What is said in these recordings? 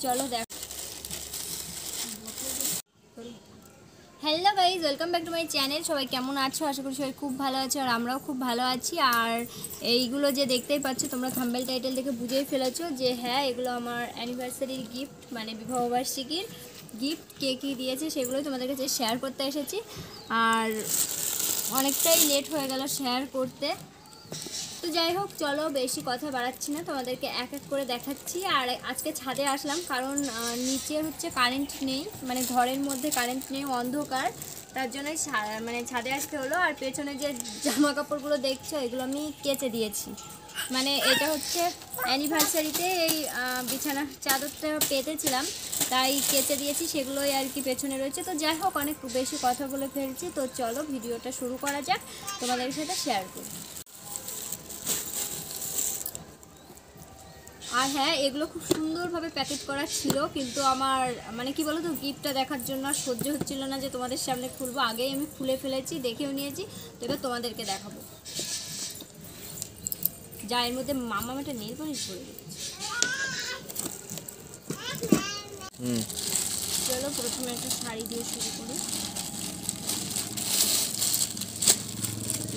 চলো দেখ। Hello guys, welcome back to my channel. সবাই কেমন আছো? আশা করি সবাই খুব ভালো আছো, আর আমরাও খুব ভালো আছি। আর এইগুলো যে দেখতেই পাচ্ছ তোমরা থাম্বনেল টাইটেল দেখে বুঝেই ফেলেছো যে হ্যাঁ, এগুলো আমার অ্যানিভার্সারির গিফট, মানে বিবাহবার্ষিকীর গিফট। কে কী দিয়েছে সেগুলোই তোমাদের কাছে শেয়ার করতে এসেছি। আর অনেকটাই লেট হয়ে গেল শেয়ার করতে, তো যাই হোক চলো বেশি কথা বাড়াচ্ছি না, তোমাদেরকে এক এক করে দেখাচ্ছি। আর আজকে ছাদে আসলাম কারণ নিচে হচ্ছে কারেন্ট নেই, মানে ঘরের মধ্যে কারেন্ট নেই, অন্ধকার, তার জন্যই মানে ছাদে আসতে হলো। আর পেছনে যে জামা কাপড়গুলো দেখছো এগুলো আমি কেচে দিয়েছি, মানে এটা হচ্ছে অ্যানিভার্সারিতে এই বিছানা চাদরটা পেতেছিলাম তাই কেচে দিয়েছি, সেগুলোই আর কি পেছনে রয়েছে। তো যাই হোক অনেক বেশি কথা বলে ফেলছি, তো চলো ভিডিওটা শুরু করা যাক, তোমাদের সাথে শেয়ার করি। আর হ্যাঁ, এগুলো খুব সুন্দরভাবে প্যাকেট করা ছিল, কিন্তু আমার মানে কি বলো তো, গিফটটা দেখার জন্য আর সহ্য হচ্ছিল না যে তোমাদের সামনে খুলবো। আগেই আমি খুলে ফেলেছি, দেখেও নিয়েছি, তো এবার তোমাদেরকে দেখাবো। যা এর মধ্যে মামা একটা নেল পলিশ করে দিয়েছে। চলো প্রথমে একটা শাড়ি দিয়ে শুরু করি।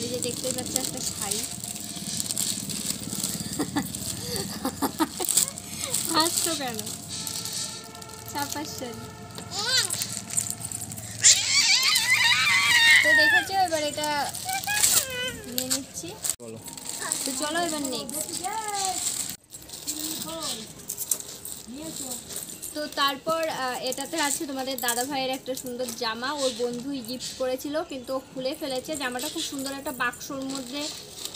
এই যে দেখতেই পাচ্ছ একটা শাড়ি। হাসছো কেন? ছাপার শাড়ি তো দেখেছো, এবার এটা নিয়ে নিচ্ছি। তো চলো এবার নেক্সট। তো তারপর এটাতে আছে তোমাদের দাদা ভাইয়ের একটা সুন্দর জামা, ওর বন্ধুই গিফট করেছিল, কিন্তু ও খুলে ফেলেছে। জামাটা খুব সুন্দর একটা বাক্সর মধ্যে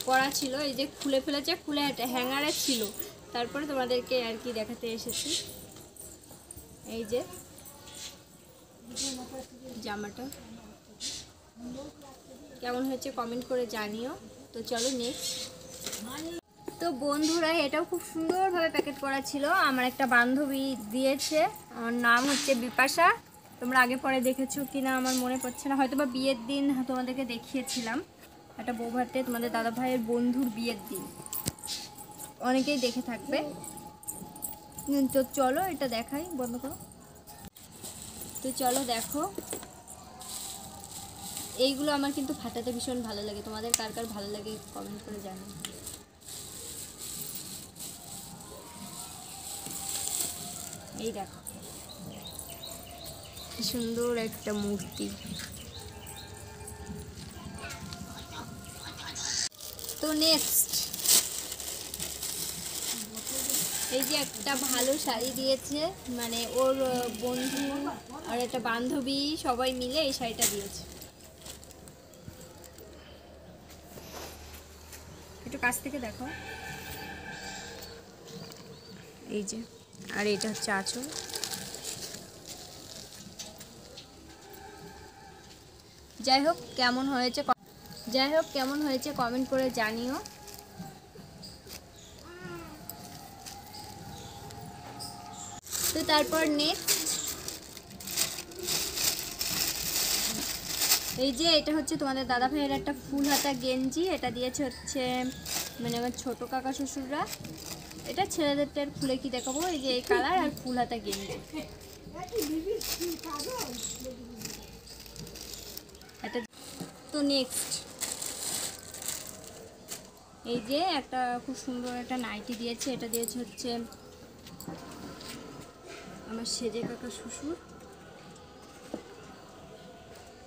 করা ছিল, এই যে খুলে ফেলেছে, খুলে হ্যাঙ্গারে ছিল। তারপরে তোমাদেরকে আর কি দেখাতে এসেছি। এই যে জামাটা কেমন হয়েছে কমেন্ট করে জানিও। তো চলো নেক্সট। তো বন্ধুরা, এটাও খুব সুন্দরভাবে প্যাকেট করা ছিল, আমার একটা বান্ধবী দিয়েছে, আমার নাম হচ্ছে বিপাশা। তোমরা আগে পরে দেখেছো কিনা আমার মনে পড়ছে না, হয়তো বা বিয়ের দিন তোমাদেরকে দেখিয়েছিলাম, একটা বৌভাতে তোমাদের দাদা ভাইয়ের বন্ধুর বিয়ের দিন, অনেকেই দেখে থাকবে। তো চলো এটা দেখাই, বন্ধ করো। তো চলো দেখো, এইগুলো আমার কিন্তু ফাটাতে ভীষণ ভালো লাগে, তোমাদের কার কার ভালো লাগে কমেন্ট করে জানো। এই দেখো সুন্দর একটা মূর্তি। তো নেক্সট, এই যে একটা ভালো শাড়ি দিয়েছে, মানে ওর বন্ধু আর একটা বান্ধবী সবাই মিলে এই শাড়িটা দিয়েছে। একটু কাছ থেকে দেখো, এই যে, আর এটা হচ্ছে আঁচল। যাই হোক কেমন হয়েছে কমেন্ট করে জানিও। তো তারপর নেক্সট, এই যে এটা হচ্ছে তোমাদের দাদা ভাইয়ের একটা ফুল হাতা গেঞ্জি, এটা দিয়েছে হচ্ছে মানে আমার ছোটো কাকা শ্বশুররা। এটা ছেলেদেরটার খুলে কি দেখাবো, এই যে এই কালার আর ফুল হাতা গেঞ্জি। এটা তো নেক্সট, এই যে একটা খুব সুন্দর একটা নাইটি দিয়েছে, এটা দিয়েছে হচ্ছে আমার সেজে কাকা শ্বশুর।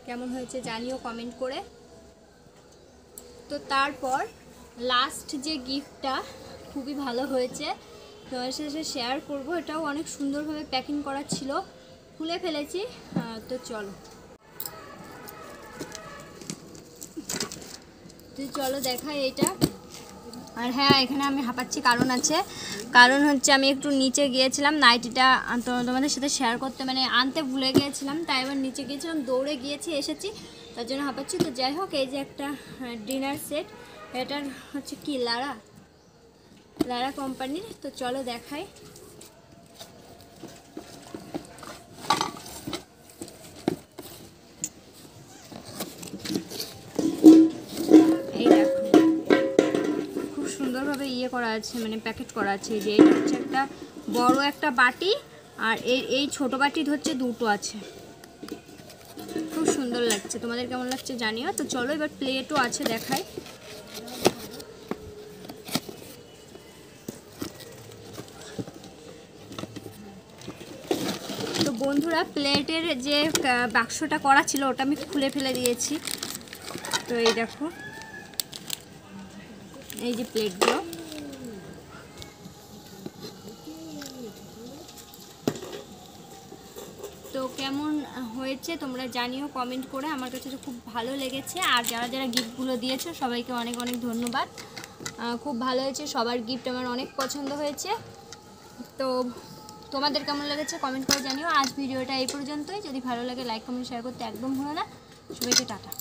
কেমন হয়েছে জানিও কমেন্ট করে। তো তারপর লাস্ট যে গিফটটা খুবই ভালো হয়েছে, তোমার সাথে শেয়ার করব। এটাও অনেক সুন্দরভাবে প্যাকিং করা ছিল, খুলে ফেলেছি। তো চলো দেখাই এইটা। আর হ্যাঁ, এখানে আমি হাঁপাচ্ছি কারণ হচ্ছে আমি একটু নিচে গিয়েছিলাম, নাইটিটা তোমাদের সাথে শেয়ার করতে মানে আনতে ভুলে গিয়েছিলাম, তাই এবার নিচে গিয়েছিলাম, দৌড়ে গিয়েছি, এসেছি, তার জন্য হাঁপাচ্ছি। তো যাই হোক, এই যে একটা ডিনার সেট, এটার হচ্ছে কি লারা কোম্পানির। তো চলো দেখাই। এই দেখো খুব সুন্দরভাবে ইয়ে করা আছে, মানে প্যাকেট করা আছে। যে এটা হচ্ছে একটা বড় একটা বাটি, আর এই ছোটো বাটির হচ্ছে দুটো আছে, খুব সুন্দর লাগছে। তোমাদের কেমন লাগছে জানিও। তো চলো এবার প্লেটও আছে দেখাই। তো বন্ধুরা প্লেটের যে বাক্সটা করা ছিল ওটা আমি খুলে ফেলে দিয়েছি। তো এই দেখো এই যে প্লেটগুলো। তো কেমন হয়েছে তোমরা জানিও কমেন্ট করে। আমার কাছে তো খুব ভালো লেগেছে। আর যারা যারা গিফটগুলো দিয়েছো সবাইকে অনেক অনেক ধন্যবাদ। খুব ভালো হয়েছে, সবার গিফট আমার অনেক পছন্দ হয়েছে। তো তোমাদের কেমন লেগেছে কমেন্ট করে জানিও। আজ ভিডিওটা এই পর্যন্তই। যদি ভালো লাগে লাইক কমেন্ট শেয়ার করতে একদম ভুলো না। সবাইকে টাটা।